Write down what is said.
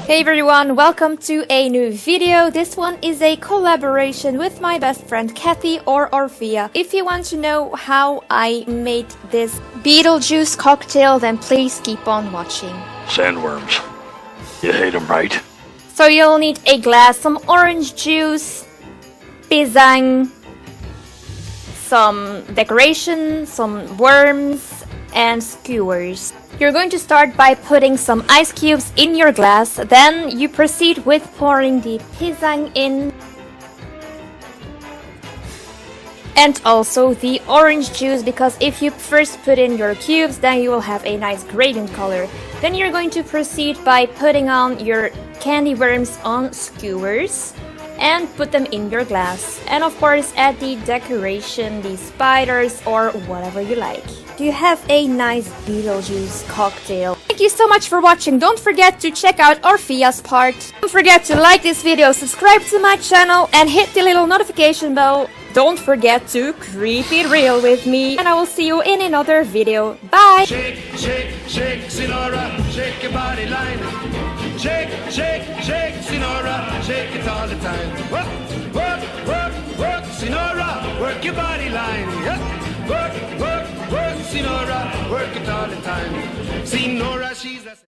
Hey everyone, welcome to a new video. This one is a collaboration with my best friend Kathy or Orphea. If you want to know how I made this Beetlejuice cocktail, then please keep on watching. Sandworms. You hate them, right? So you'll need a glass, some orange juice, pisang, some decoration, some worms, and skewers. You're going to start by putting some ice cubes in your glass, then you proceed with pouring the pisang in and also the orange juice, because if you first put in your cubes, then you will have a nice gradient color. Then you're going to proceed by putting on your candy worms on skewers and put them in your glass. And of course add the decoration, the spiders or whatever you like. You have a nice Beetlejuice cocktail. Thank you so much for watching. Don't forget to check out Orphea's part. Don't forget to like this video, subscribe to my channel and hit the little notification bell. Don't forget to keep it real with me, and I will see you in another video. Bye! Shake, shake, shake, Sinora, shake your body line. Shake, shake, shake, Sinora, shake it all the time. Work, work, work, work, Sinora, work your body line. Yeah. Work, work, work, Sinora, work it all the time. See Nora, she's a